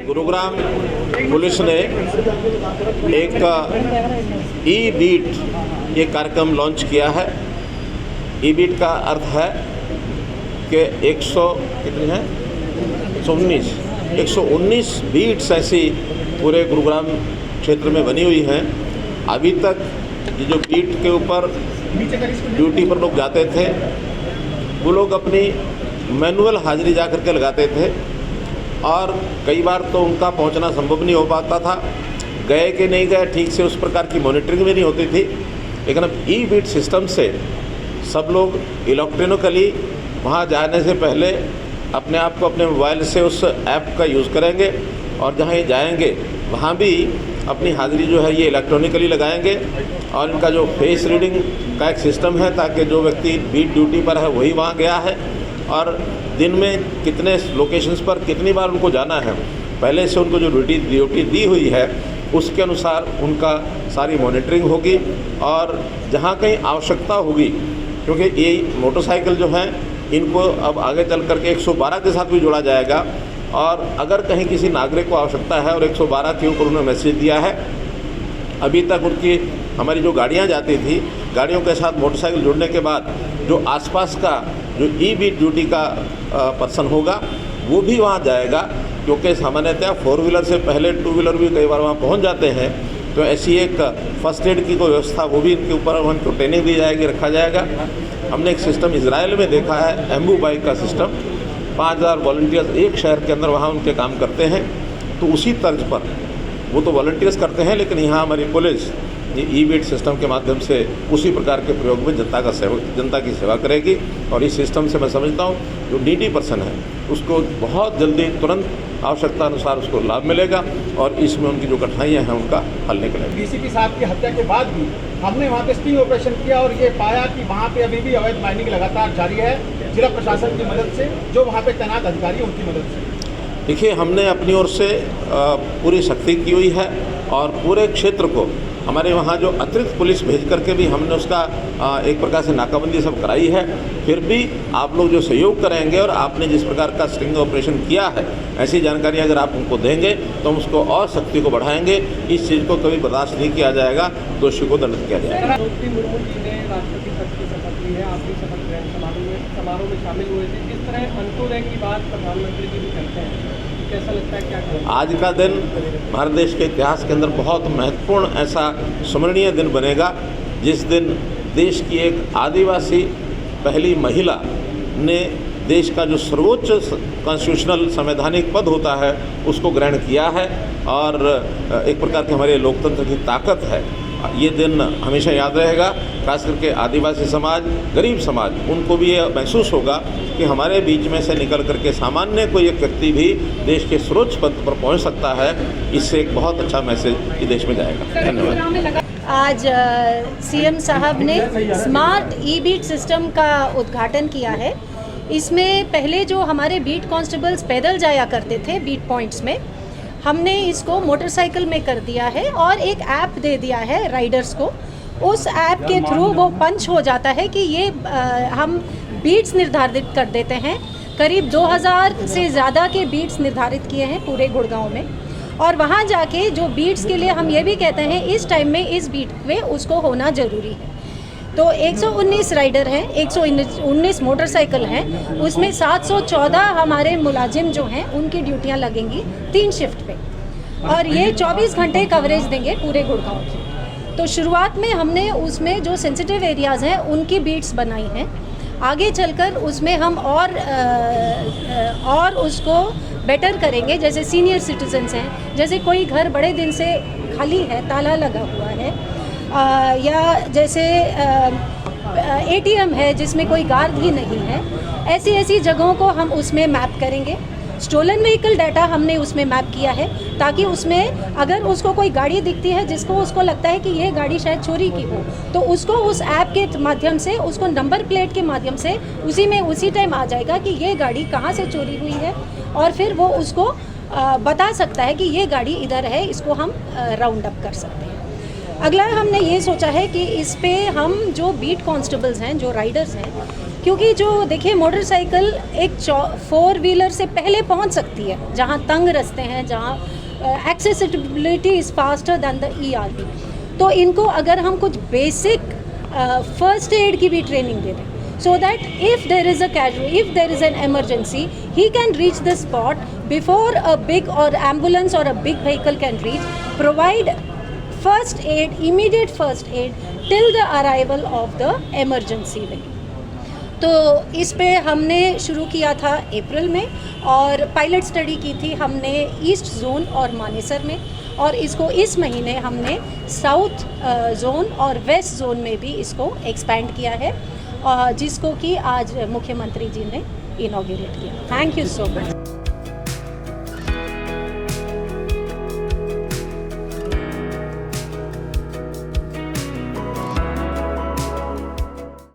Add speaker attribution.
Speaker 1: Gurugram police ने एक ई beat ये कार्यक्रम लॉन्च किया है। ई बीट का अर्थ है कि 119 बीट्स ऐसी पूरे गुरुग्राम क्षेत्र में बनी हुई हैं। अभी तक ये जो बीट के ऊपर ड्यूटी पर लोग जाते थे वो लोग अपनी मैनुअल हाजिरी जा करके लगाते थे और कई बार तो उनका पहुंचना संभव नहीं हो पाता था। गए कि नहीं गए ठीक से उस प्रकार की मॉनिटरिंग भी नहीं होती थी। लेकिन अब ई बीट सिस्टम से सब लोग इलेक्ट्रॉनिकली वहां जाने से पहले अपने आप को अपने मोबाइल से उस ऐप का यूज़ करेंगे और जहाँ ये जाएंगे वहाँ भी अपनी हाज़िरी जो है ये इलेक्ट्रॉनिकली लगाएंगे और इनका जो फेस रीडिंग का एक सिस्टम है ताकि जो व्यक्ति बीट ड्यूटी पर है वही वहाँ गया है और दिन में कितने लोकेशंस पर कितनी बार उनको जाना है, पहले से उनको जो ड्यूटी दी हुई है उसके अनुसार उनका सारी मॉनिटरिंग होगी। और जहाँ कहीं आवश्यकता होगी, क्योंकि ये मोटरसाइकिल जो हैं इनको अब आगे चल करके 112 के साथ भी जोड़ा जाएगा और अगर कहीं किसी नागरिक को आवश्यकता है और 112 के ऊपर उन्होंने मैसेज दिया है, अभी तक उनकी हमारी जो गाड़ियाँ जाती थी गाड़ियों के साथ मोटरसाइकिल जुड़ने के बाद जो आसपास का जो ई बीट ड्यूटी का पर्सन होगा वो भी वहाँ जाएगा, क्योंकि सामान्यतः 4 व्हीलर से पहले 2 व्हीलर भी कई बार वहाँ पहुँच जाते हैं। तो ऐसी एक फर्स्ट एड की कोई व्यवस्था वो भी इनके ऊपर उनको ट्रेनिंग दी जाएगी, रखा जाएगा। हमने एक सिस्टम इजराइल में देखा है, एम्बू बाइक का सिस्टम, 5000 वॉलंटियर्स एक शहर के अंदर वहाँ उनके काम करते हैं। तो उसी तर्ज पर वो तो वॉलंटियर्स करते हैं, लेकिन यहाँ हमारी पुलिस ये ई बीट सिस्टम के माध्यम से उसी प्रकार के प्रयोग में जनता की सेवा करेगी। और इस सिस्टम से मैं समझता हूँ जो नीडी पर्सन है उसको बहुत जल्दी तुरंत आवश्यकता अनुसार उसको लाभ मिलेगा और इसमें उनकी जो कठिनाइयाँ हैं उनका हल निकलेगा।
Speaker 2: डीसीपी साहब की हत्या के बाद भी हमने वहाँ पे स्टिंग ऑपरेशन किया और ये पाया कि वहाँ पे अभी भी अवैध माइनिंग लगातार जारी है, जिला प्रशासन की मदद से, जो वहाँ पे तैनात अधिकारी हैं उनकी मदद से। देखिए,
Speaker 1: हमने अपनी ओर से पूरी सख्ती की हुई है और पूरे क्षेत्र को हमारे वहाँ जो अतिरिक्त पुलिस भेज करके भी हमने उसका एक प्रकार से नाकाबंदी सब कराई है। फिर भी आप लोग जो सहयोग करेंगे और आपने जिस प्रकार का स्टिंग ऑपरेशन किया है, ऐसी जानकारी अगर आप उनको देंगे तो हम उसको और सख्ती को बढ़ाएंगे। इस चीज़ को कभी बर्दाश्त नहीं किया जाएगा, दोषी को दंडित किया जाएगा।
Speaker 2: समारोह में शामिल हुए थे, किस तरह अंत्योदय की बात प्रधानमंत्री जी भी करते हैं, कैसा लगता है, क्या करें?
Speaker 1: आज का दिन भारत देश के इतिहास के अंदर बहुत महत्वपूर्ण ऐसा स्मरणीय दिन बनेगा जिस दिन देश की एक आदिवासी पहली महिला ने देश का जो सर्वोच्च कॉन्स्टिट्यूशनल संवैधानिक पद होता है उसको ग्रहण किया है और एक प्रकार की हमारे लोकतंत्र की ताकत है। ये दिन हमेशा याद रहेगा, खास करके आदिवासी समाज, गरीब समाज, उनको भी ये महसूस होगा कि हमारे बीच में से निकल करके सामान्य कोई एक व्यक्ति भी देश के सर्वोच्च पद पर पहुंच सकता है। इससे एक बहुत अच्छा मैसेज देश में जाएगा। धन्यवाद।
Speaker 3: आज सीएम साहब ने स्मार्ट ई बीट सिस्टम का उद्घाटन किया है। इसमें पहले जो हमारे बीट कांस्टेबल्स पैदल जाया करते थे बीट पॉइंट्स में, हमने इसको मोटरसाइकिल में कर दिया है और एक ऐप दे दिया है राइडर्स को। उस ऐप के थ्रू वो पंच हो जाता है कि ये हम बीट्स निर्धारित कर देते हैं। करीब 2000 से ज़्यादा के बीट्स निर्धारित किए हैं पूरे गुड़गांव में और वहाँ जाके जो बीट्स के लिए हम ये भी कहते हैं इस टाइम में इस बीट पे उसको होना ज़रूरी है। तो 119 राइडर हैं, 119 मोटरसाइकिल हैं, उसमें 714 हमारे मुलाजिम जो हैं उनकी ड्यूटियां लगेंगी 3 शिफ्ट पे और ये 24 घंटे कवरेज देंगे पूरे गुड़गांव की। तो शुरुआत में हमने उसमें जो सेंसिटिव एरियाज़ हैं उनकी बीट्स बनाई हैं। आगे चलकर उसमें हम और उसको बेटर करेंगे। जैसे सीनियर सिटीजन्स हैं, जैसे कोई घर बड़े दिन से खाली है, ताला लगा हुआ है, या जैसे एटीएम है जिसमें कोई गार्ड ही नहीं है, ऐसी जगहों को हम उसमें मैप करेंगे। स्टोलन व्हीकल डाटा हमने उसमें मैप किया है ताकि उसमें अगर उसको कोई गाड़ी दिखती है जिसको उसको लगता है कि ये गाड़ी शायद चोरी की हो, तो उसको उस ऐप के माध्यम से, उसको नंबर प्लेट के माध्यम से उसी टाइम आ जाएगा कि ये गाड़ी कहाँ से चोरी हुई है और फिर वो उसको बता सकता है कि ये गाड़ी इधर है, इसको हम राउंड अप कर सकते हैं। अगला हमने ये सोचा है कि इस पे हम जो बीट कांस्टेबल्स हैं, जो राइडर्स हैं, क्योंकि जो देखिए मोटरसाइकिल एक 4 व्हीलर से पहले पहुंच सकती है जहां तंग रास्ते हैं, जहां accessibility is faster than the ERP। तो इनको अगर हम कुछ बेसिक फर्स्ट एड की भी ट्रेनिंग दे दें, so that if there is a casualty, if there is an emergency, he can reach the spot before a big or ambulance or a big vehicle can reach, provide first aid, immediate first aid till the arrival of the emergency vehicle। तो इस पे हमने शुरू किया था अप्रैल में और pilot study की थी हमने ईस्ट जोन और मानेसर में, और इसको इस महीने हमने साउथ जोन और वेस्ट जोन में भी इसको एक्सपैंड किया है, जिसको कि आज मुख्यमंत्री जी ने इनॉग्रेट किया। Thank you so much.